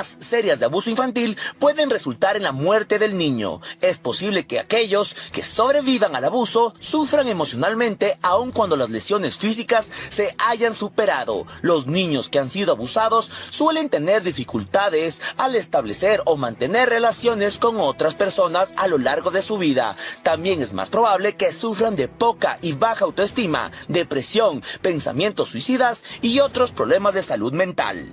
serias de abuso infantil pueden resultar en la muerte del niño. Es posible que aquellos que sobrevivan al abuso sufran emocionalmente aun cuando las lesiones físicas se hayan superado. Los niños que han sido abusados suelen tener dificultades al establecer o mantener relaciones con otras personas a lo largo de su vida. También es más probable que sufran de poca y baja autoestima, depresión, pensamientos suicidas y otros problemas de salud mental.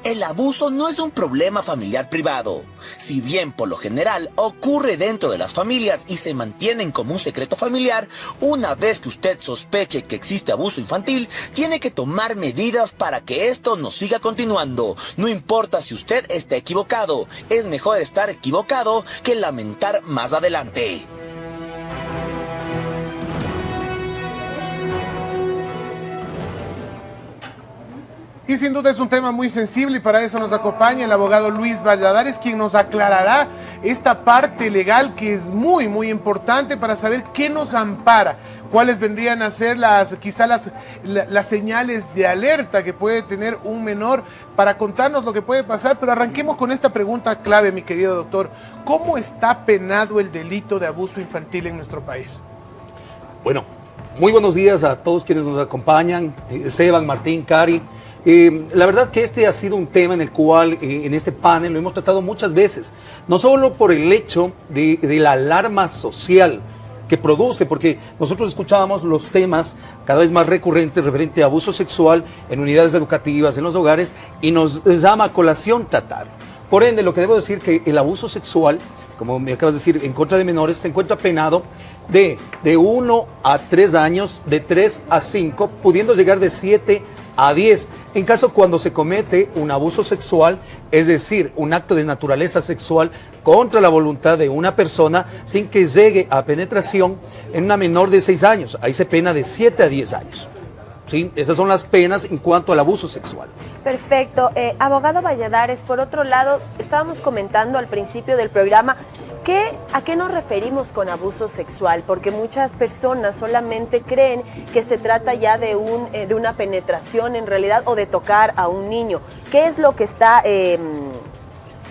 El abuso no es un problema familiar privado. Si bien por lo general ocurre dentro de las familias y se mantienen como un secreto familiar, una vez que usted sospeche que existe abuso infantil, tiene que tomar medidas para que esto no siga continuando. No importa si usted está equivocado, es mejor estar equivocado que lamentar más adelante. Y sin duda es un tema muy sensible y para eso nos acompaña el abogado Luis Valladares, quien nos aclarará esta parte legal que es muy importante para saber qué nos ampara, cuáles vendrían a ser quizá las señales de alerta que puede tener un menor para contarnos lo que puede pasar. Pero arranquemos con esta pregunta clave, mi querido doctor. ¿Cómo está penado el delito de abuso infantil en nuestro país? Bueno, muy buenos días a todos quienes nos acompañan, Esteban, Martín, Cari. La verdad que este ha sido un tema en el cual en este panel lo hemos tratado muchas veces, no solo por el hecho de la alarma social que produce, porque nosotros escuchábamos los temas cada vez más recurrentes referente a abuso sexual en unidades educativas, en los hogares, y nos llama a colación tratarlo. Por ende, lo que debo decir que el abuso sexual, como me acabas de decir, en contra de menores, se encuentra penado de 1 a 3 años, de 3 a 5, pudiendo llegar de 7 a 10, en caso cuando se comete un abuso sexual, es decir, un acto de naturaleza sexual contra la voluntad de una persona sin que llegue a penetración en una menor de 6 años. Ahí se pena de 7 a 10 años. ¿Sí? Esas son las penas en cuanto al abuso sexual. Perfecto. Abogado Valladares, por otro lado, estábamos comentando al principio del programa ¿a qué nos referimos con abuso sexual? Porque muchas personas solamente creen que se trata ya de una penetración en realidad o de tocar a un niño. ¿Qué es lo que está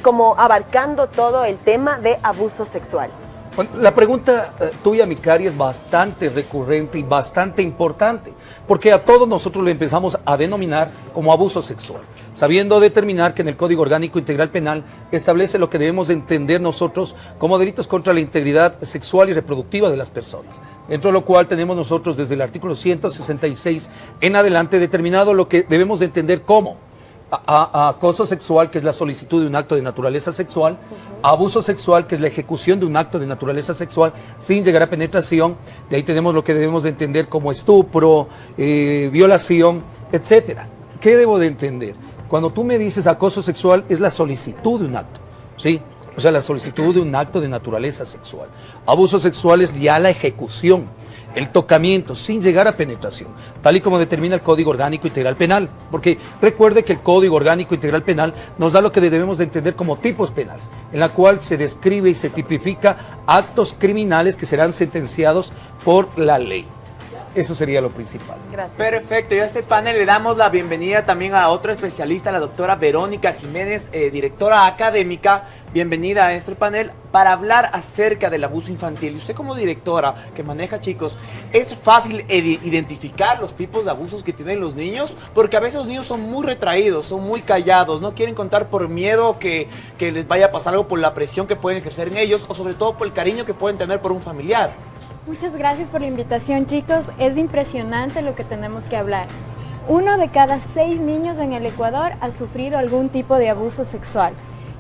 como abarcando todo el tema de abuso sexual? Bueno, la pregunta tuya, Micari, es bastante recurrente y bastante importante, porque a todos nosotros lo empezamos a denominar como abuso sexual, sabiendo determinar que en el Código Orgánico Integral Penal establece lo que debemos de entender nosotros como delitos contra la integridad sexual y reproductiva de las personas, dentro de lo cual tenemos nosotros desde el artículo 166 en adelante determinado lo que debemos de entender como acoso sexual, que es la solicitud de un acto de naturaleza sexual, abuso sexual, que es la ejecución de un acto de naturaleza sexual sin llegar a penetración. De ahí tenemos lo que debemos de entender como estupro, violación, etcétera. ¿Qué debo de entender? Cuando tú me dices acoso sexual, es la solicitud de un acto, ¿sí? O sea, la solicitud de un acto de naturaleza sexual. Abuso sexual es ya la ejecución, el tocamiento sin llegar a penetración, tal y como determina el Código Orgánico Integral Penal, porque recuerde que el Código Orgánico Integral Penal nos da lo que debemos de entender como tipos penales, en la cual se describe y se tipifica actos criminales que serán sentenciados por la ley. Eso sería lo principal. Gracias. Perfecto, y a este panel le damos la bienvenida también a otra especialista, la doctora Verónica Jiménez, directora académica. Bienvenida a este panel para hablar acerca del abuso infantil. Y usted como directora que maneja chicos, ¿es fácil identificar los tipos de abusos que tienen los niños? Porque a veces los niños son muy retraídos, son muy callados, no quieren contar por miedo que les vaya a pasar algo, por la presión que pueden ejercer en ellos o sobre todo por el cariño que pueden tener por un familiar. Muchas gracias por la invitación, chicos. Es impresionante lo que tenemos que hablar. 1 de cada 6 niños en el Ecuador ha sufrido algún tipo de abuso sexual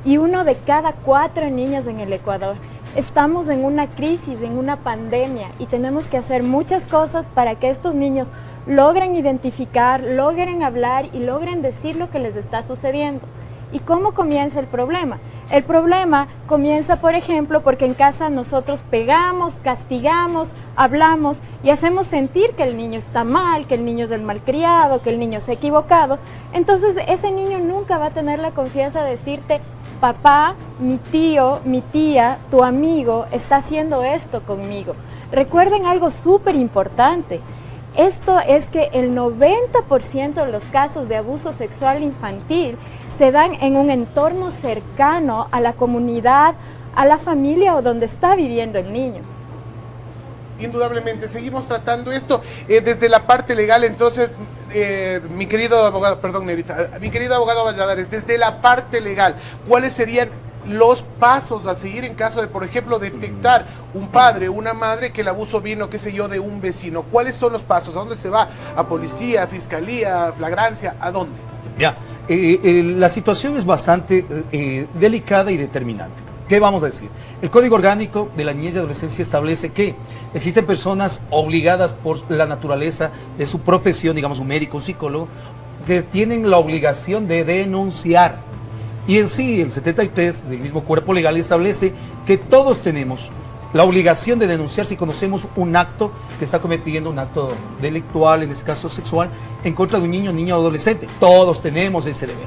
y 1 de cada 4 niños en el Ecuador. Estamos en una crisis, en una pandemia y tenemos que hacer muchas cosas para que estos niños logren identificar, logren hablar y logren decir lo que les está sucediendo. ¿Y cómo comienza el problema? El problema comienza, por ejemplo, porque en casa nosotros pegamos, castigamos, hablamos y hacemos sentir que el niño está mal, que el niño es el malcriado, que el niño se ha equivocado. Entonces ese niño nunca va a tener la confianza de decirte, papá, mi tío, mi tía, tu amigo está haciendo esto conmigo. Recuerden algo súper importante. Esto es que el 90% de los casos de abuso sexual infantil se dan en un entorno cercano a la comunidad, a la familia o donde está viviendo el niño. Indudablemente, seguimos tratando esto desde la parte legal. Entonces, mi querido abogado, perdón, Nerita, mi querido abogado Valladares, desde la parte legal, ¿cuáles serían los pasos a seguir en caso de, por ejemplo, detectar un padre, una madre que el abuso vino, qué sé yo, de un vecino? ¿Cuáles son los pasos? ¿A dónde se va? ¿A policía, a fiscalía, a flagrancia? ¿A dónde? Ya, la situación es bastante delicada y determinante. ¿Qué vamos a decir? El Código Orgánico de la Niñez y Adolescencia establece que existen personas obligadas por la naturaleza de su profesión, digamos un médico, un psicólogo, que tienen la obligación de denunciar. Y en sí, el 73 del mismo cuerpo legal establece que todos tenemos la obligación de denunciar si conocemos un acto que está cometiendo, un acto delictual, en este caso sexual, en contra de un niño, niña o adolescente. Todos tenemos ese deber.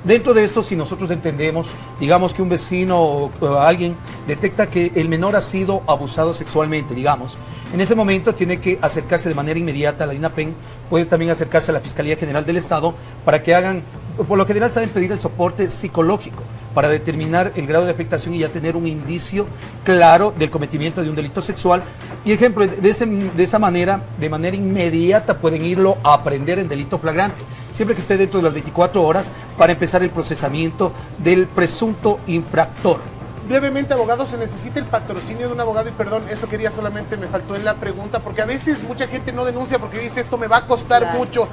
Dentro de esto, si nosotros entendemos, digamos que un vecino o alguien detecta que el menor ha sido abusado sexualmente, digamos, en ese momento tiene que acercarse de manera inmediata a la INAPEN, puede también acercarse a la Fiscalía General del Estado para que hagan, por lo general saben pedir el soporte psicológico para determinar el grado de afectación y ya tener un indicio claro del cometimiento de un delito sexual. Y ejemplo, de esa manera, de manera inmediata pueden irlo a aprender en delito flagrante, siempre que esté dentro de las 24 horas para empezar el procesamiento del presunto infractor. Brevemente, abogado, se necesita el patrocinio de un abogado, y perdón, eso quería solamente, me faltó en la pregunta, porque a veces mucha gente no denuncia porque dice esto me va a costar mucho,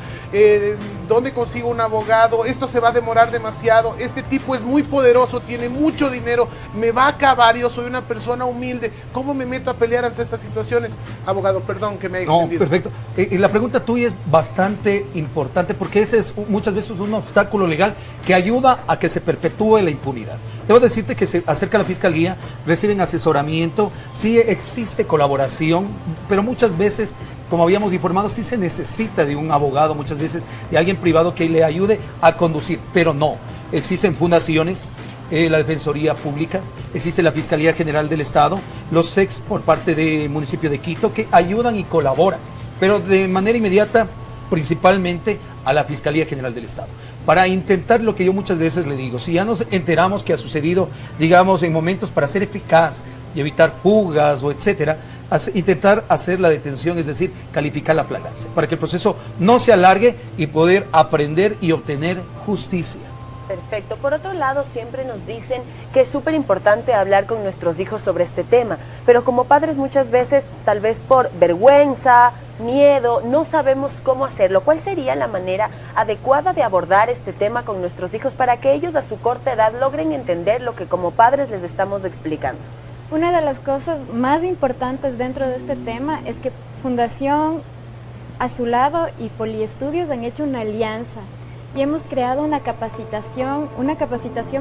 ¿dónde consigo un abogado? Esto se va a demorar demasiado, este tipo es muy poderoso, tiene mucho dinero, me va a acabar, yo soy una persona humilde, ¿cómo me meto a pelear ante estas situaciones? Abogado, perdón que me he extendido. No, perfecto. La pregunta tuya es bastante importante porque ese es muchas veces un obstáculo legal que ayuda a que se perpetúe la impunidad. Debo decirte que se acerca a la Fiscalía, reciben asesoramiento, sí existe colaboración, pero muchas veces, como habíamos informado, sí se necesita de un abogado, muchas veces de alguien privado que le ayude a conducir, pero no. Existen fundaciones, la Defensoría Pública, existe la Fiscalía General del Estado, los SEX por parte del municipio de Quito, que ayudan y colaboran, pero de manera inmediata, principalmente a la Fiscalía General del Estado, para intentar lo que yo muchas veces le digo, si ya nos enteramos que ha sucedido, digamos, en momentos para ser eficaz y evitar fugas o etcétera, intentar hacer la detención, es decir, calificar la flagrancia, para que el proceso no se alargue y poder aprender y obtener justicia. Perfecto. Por otro lado, siempre nos dicen que es súper importante hablar con nuestros hijos sobre este tema, pero como padres muchas veces, tal vez por vergüenza, miedo, no sabemos cómo hacerlo. ¿Cuál sería la manera adecuada de abordar este tema con nuestros hijos para que ellos a su corta edad logren entender lo que como padres les estamos explicando? Una de las cosas más importantes dentro de este tema es que Fundación a su lado y Poliestudios han hecho una alianza y hemos creado una capacitación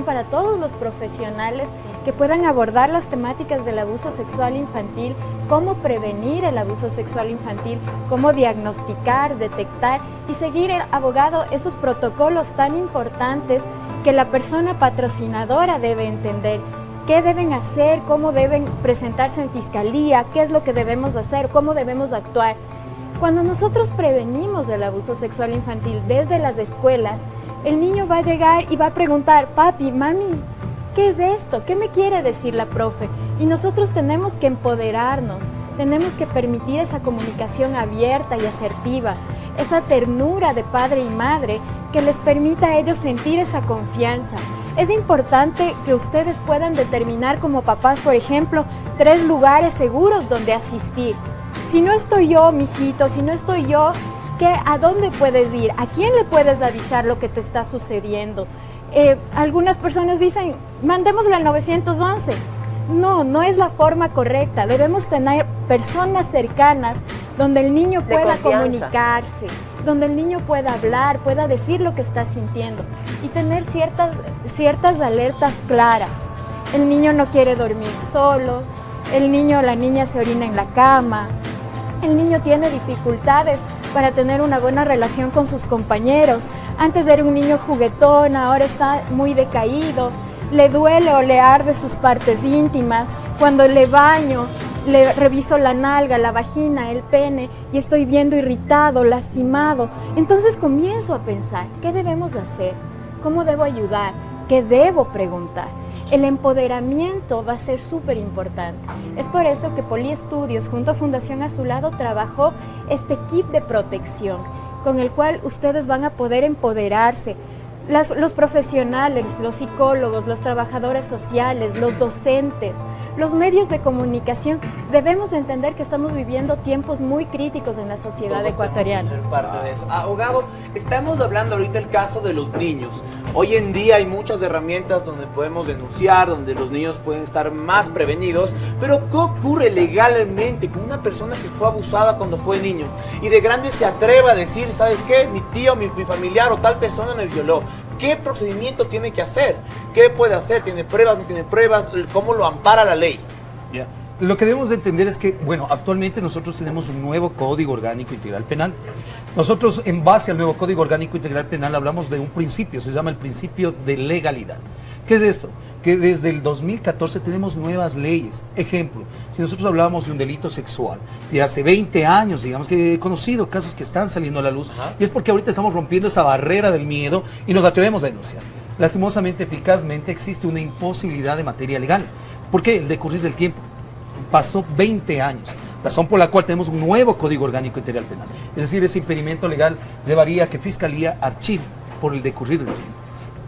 para todos los profesionales que puedan abordar las temáticas del abuso sexual infantil, cómo prevenir el abuso sexual infantil, cómo diagnosticar, detectar y seguir, el abogado, esos protocolos tan importantes que la persona patrocinadora debe entender. ¿Qué deben hacer? ¿Cómo deben presentarse en fiscalía? ¿Qué es lo que debemos hacer? ¿Cómo debemos actuar? Cuando nosotros prevenimos el abuso sexual infantil desde las escuelas, el niño va a llegar y va a preguntar, papi, mami, ¿qué es esto? ¿Qué me quiere decir la profe? Y nosotros tenemos que empoderarnos, tenemos que permitir esa comunicación abierta y asertiva, esa ternura de padre y madre que les permita a ellos sentir esa confianza. Es importante que ustedes puedan determinar como papás, por ejemplo, 3 lugares seguros donde asistir. Si no estoy yo, mijito, si no estoy yo, ¿a dónde puedes ir? ¿A quién le puedes avisar lo que te está sucediendo? Algunas personas dicen, mandémosle al 911. No, no es la forma correcta. Debemos tener personas cercanas donde el niño pueda comunicarse, donde el niño pueda hablar, pueda decir lo que está sintiendo y tener ciertas alertas claras. El niño no quiere dormir solo, el niño o la niña se orina en la cama, el niño tiene dificultades para tener una buena relación con sus compañeros. Antes era un niño juguetón, ahora está muy decaído, le duele o le arde sus partes íntimas. Cuando le baño, le reviso la nalga, la vagina, el pene y estoy viendo irritado, lastimado. Entonces comienzo a pensar, ¿qué debemos hacer? ¿Cómo debo ayudar? ¿Qué debo preguntar? El empoderamiento va a ser súper importante. Es por eso que Poliestudios junto a Fundación Azulado trabajó este kit de protección con el cual ustedes van a poder empoderarse. Los profesionales, los psicólogos, los trabajadores sociales, los docentes, los medios de comunicación, debemos entender que estamos viviendo tiempos muy críticos en la sociedad Todos ecuatoriana. tenemos que ser parte de eso. Abogado, estamos hablando ahorita del caso de los niños. Hoy en día hay muchas herramientas donde podemos denunciar, donde los niños pueden estar más prevenidos, pero ¿qué ocurre legalmente con una persona que fue abusada cuando fue niño y de grande se atreva a decir, ¿sabes qué? Mi tío, mi familiar o tal persona me violó. ¿Qué procedimiento tiene que hacer? ¿Qué puede hacer? ¿Tiene pruebas? ¿No tiene pruebas? ¿Cómo lo ampara la ley? Ya. Lo que debemos de entender es que, bueno, actualmente nosotros tenemos un nuevo Código Orgánico Integral Penal. Nosotros, en base al nuevo Código Orgánico Integral Penal, hablamos de un principio, se llama el principio de legalidad. ¿Qué es esto? Que desde el 2014 tenemos nuevas leyes. Ejemplo, si nosotros hablábamos de un delito sexual de hace 20 años, digamos que he conocido casos que están saliendo a la luz, y es porque ahorita estamos rompiendo esa barrera del miedo y nos atrevemos a denunciar. Lastimosamente, eficazmente, existe una imposibilidad de materia legal. ¿Por qué? El decurrir del tiempo. Pasó 20 años, razón por la cual tenemos un nuevo Código Orgánico Integral Penal. Es decir, ese impedimento legal llevaría a que Fiscalía archive por el decurrir del tiempo.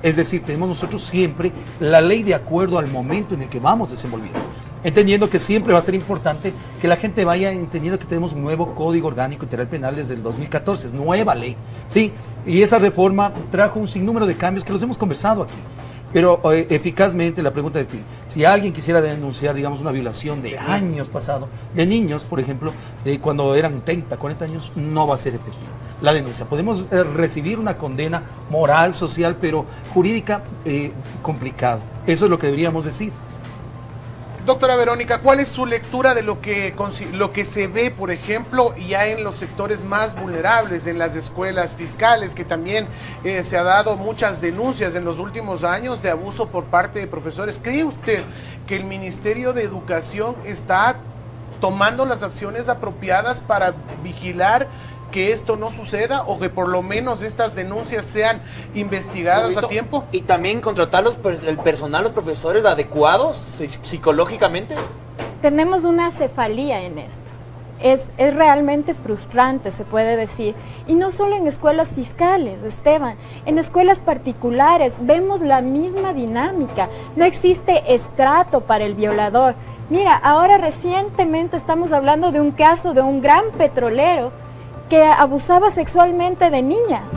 Es decir, tenemos nosotros siempre la ley de acuerdo al momento en el que vamos desenvolviendo. Entendiendo que siempre va a ser importante que la gente vaya entendiendo que tenemos un nuevo Código Orgánico Integral Penal desde el 2014, es nueva ley, ¿sí? Y esa reforma trajo un sinnúmero de cambios que los hemos conversado aquí. Pero eficazmente la pregunta de ti, si alguien quisiera denunciar, digamos, una violación de años pasados, de niños, por ejemplo, de cuando eran 30, 40 años, no va a ser efectiva la denuncia. Podemos recibir una condena moral, social, pero jurídica complicado. Eso es lo que deberíamos decir. Doctora Verónica, ¿cuál es su lectura de lo que se ve, por ejemplo, ya en los sectores más vulnerables, en las escuelas fiscales, que también se ha dado muchas denuncias en los últimos años de abuso por parte de profesores? ¿Cree usted que el Ministerio de Educación está tomando las acciones apropiadas para vigilar que esto no suceda o que por lo menos estas denuncias sean investigadas a tiempo? Y también contratar el personal, los profesores adecuados psicológicamente. Tenemos una cefalía en esto. Es realmente frustrante, se puede decir. Y no solo en escuelas fiscales, Esteban, en escuelas particulares vemos la misma dinámica. No existe estrato para el violador. Mira, ahora recientemente estamos hablando de un caso de un gran petrolero que abusaba sexualmente de niñas.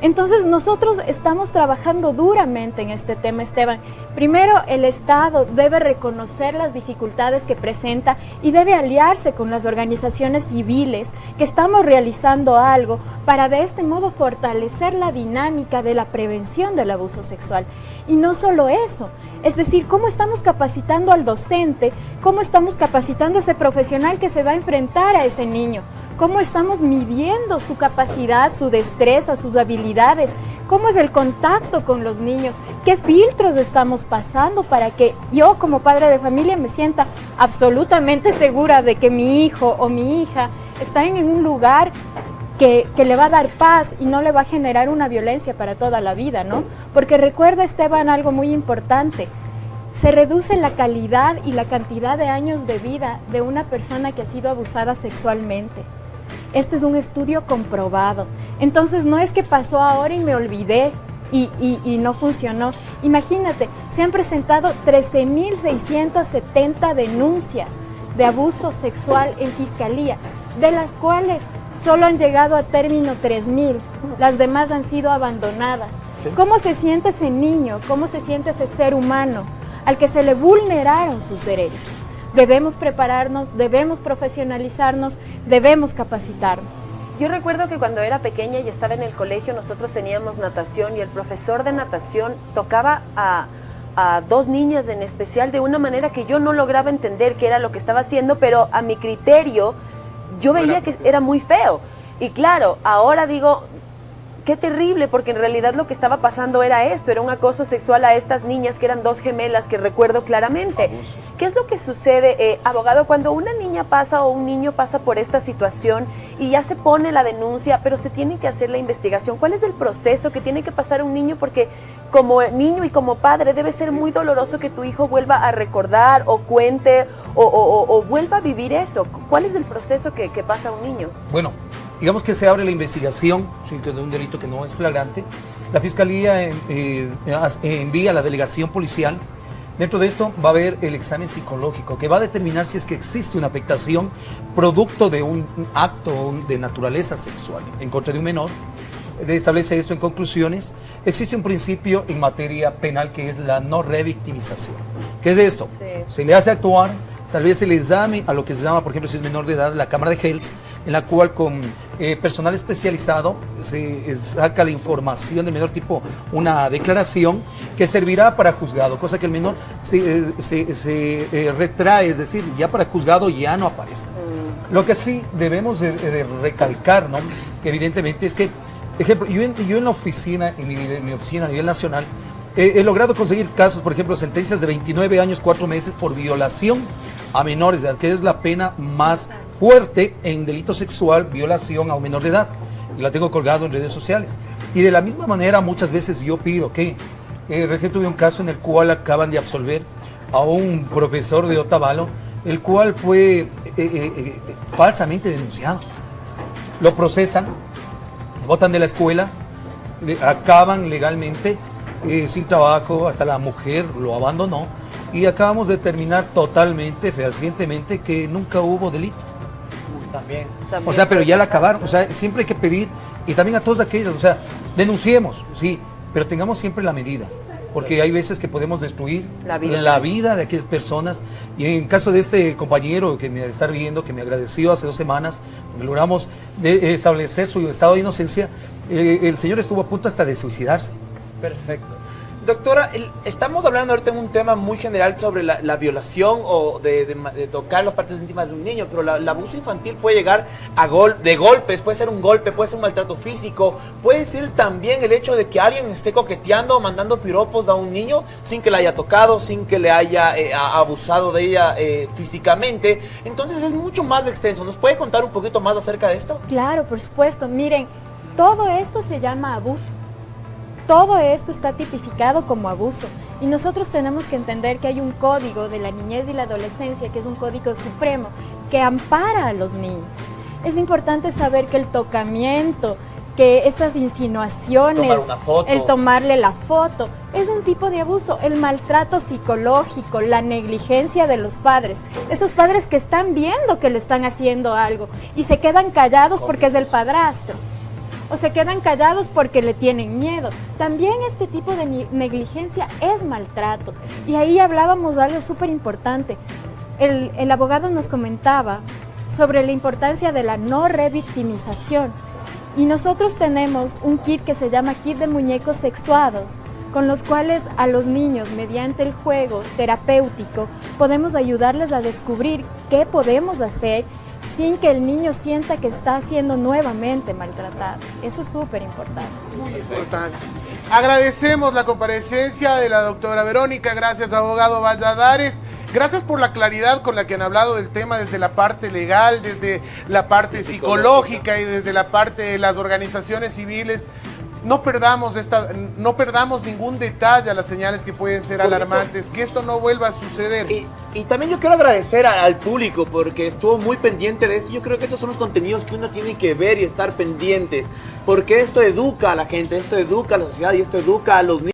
Entonces nosotros estamos trabajando duramente en este tema, Esteban. Primero, el Estado debe reconocer las dificultades que presenta y debe aliarse con las organizaciones civiles que estamos realizando algo para de este modo fortalecer la dinámica de la prevención del abuso sexual. Y no solo eso, es decir, cómo estamos capacitando al docente, cómo estamos capacitando a ese profesional que se va a enfrentar a ese niño, cómo estamos midiendo su capacidad, su destreza, sus habilidades, cómo es el contacto con los niños, qué filtros estamos pasando para que yo como padre de familia me sienta absolutamente segura de que mi hijo o mi hija está en un lugar que le va a dar paz y no le va a generar una violencia para toda la vida, ¿no? Porque recuerda, Esteban, algo muy importante. Se reduce la calidad y la cantidad de años de vida de una persona que ha sido abusada sexualmente. Este es un estudio comprobado. Entonces no es que pasó ahora y me olvidé y no funcionó. Imagínate, se han presentado 13.670 denuncias de abuso sexual en fiscalía, de las cuales solo han llegado a término 3.000, las demás han sido abandonadas. ¿Cómo se siente ese niño? ¿Cómo se siente ese ser humano al que se le vulneraron sus derechos? Debemos prepararnos, debemos profesionalizarnos, debemos capacitarnos. Yo recuerdo que cuando era pequeña y estaba en el colegio, nosotros teníamos natación y el profesor de natación tocaba a dos niñas en especial de una manera que yo no lograba entender qué era lo que estaba haciendo, pero a mi criterio yo veía que era muy feo. Y claro, ahora digo, qué terrible, porque en realidad lo que estaba pasando era esto, era un acoso sexual a estas niñas que eran 2 gemelas, que recuerdo claramente. Abuso. ¿Qué es lo que sucede, abogado, cuando una niña pasa o un niño pasa por esta situación y ya se pone la denuncia, pero se tiene que hacer la investigación? ¿Cuál es el proceso que tiene que pasar un niño? Porque como niño y como padre debe ser muy doloroso que tu hijo vuelva a recordar o cuente o vuelva a vivir eso. ¿Cuál es el proceso que pasa un niño? Bueno, digamos que se abre la investigación de un delito que no es flagrante. La Fiscalía envía a la delegación policial. Dentro de esto va a haber el examen psicológico que va a determinar si es que existe una afectación producto de un acto de naturaleza sexual en contra de un menor. Establece esto en conclusiones. Existe un principio en materia penal que es la no revictimización. ¿Qué es esto? Sí. Se le hace actuar, tal vez se le llame a lo que se llama, por ejemplo, si es menor de edad, la cámara de Hells, en la cual con personal especializado se saca la información del menor, tipo una declaración que servirá para juzgado, cosa que el menor se retrae, es decir, ya para juzgado ya no aparece. Lo que sí debemos de recalcar, ¿no?, que evidentemente es que, ejemplo, yo en la oficina, en mi oficina a nivel nacional, he logrado conseguir casos, por ejemplo, sentencias de 29 años, 4 meses por violación a menores de edad, que es la pena más fuerte en delito sexual, violación a un menor de edad. Y la tengo colgado en redes sociales. Y de la misma manera, muchas veces yo pido que, recién tuve un caso en el cual acaban de absolver a un profesor de Otavalo, el cual fue falsamente denunciado. Lo procesan, lo botan de la escuela, acaban legalmente sin trabajo, hasta la mujer lo abandonó y acabamos de determinar totalmente, fehacientemente, que nunca hubo delito. También. O sea, pero ya la acabaron. O sea, siempre hay que pedir, y también a todos aquellos, o sea, denunciemos, sí, pero tengamos siempre la medida, porque hay veces que podemos destruir la vida de aquellas personas. Y en caso de este compañero que me está viendo, que me agradeció hace 2 semanas, logramos establecer su estado de inocencia, el señor estuvo a punto hasta de suicidarse. Perfecto. Doctora, estamos hablando ahorita en un tema muy general sobre la violación o de tocar las partes íntimas de un niño, pero el abuso infantil puede llegar a de golpes, puede ser un golpe, puede ser un maltrato físico, puede ser también el hecho de que alguien esté coqueteando o mandando piropos a un niño sin que la haya tocado, sin que le haya abusado de ella físicamente. Entonces es mucho más extenso. ¿Nos puede contar un poquito más acerca de esto? Claro, por supuesto. Miren, todo esto se llama abuso. Todo esto está tipificado como abuso y nosotros tenemos que entender que hay un código de la niñez y la adolescencia que es un código supremo que ampara a los niños. Es importante saber que el tocamiento, que esas insinuaciones, el tomarle la foto, es un tipo de abuso. El maltrato psicológico, la negligencia de los padres, esos padres que están viendo que le están haciendo algo y se quedan callados porque es el padrastro. O se quedan callados porque le tienen miedo. También este tipo de negligencia es maltrato. Y ahí hablábamos de algo súper importante. El abogado nos comentaba sobre la importancia de la no revictimización. Y nosotros tenemos un kit que se llama kit de muñecos sexuados, con los cuales a los niños, mediante el juego terapéutico, podemos ayudarles a descubrir qué podemos hacer sin que el niño sienta que está siendo nuevamente maltratado. Eso es súper importante. Muy importante. Agradecemos la comparecencia de la doctora Verónica, gracias abogado Valladares, gracias por la claridad con la que han hablado del tema desde la parte legal, desde la parte psicológica y desde la parte de las organizaciones civiles. No perdamos ningún detalle a las señales que pueden ser alarmantes, que esto no vuelva a suceder. Y también yo quiero agradecer al público porque estuvo muy pendiente de esto. Yo creo que estos son los contenidos que uno tiene que ver y estar pendientes, porque esto educa a la gente, esto educa a la sociedad y esto educa a los niños.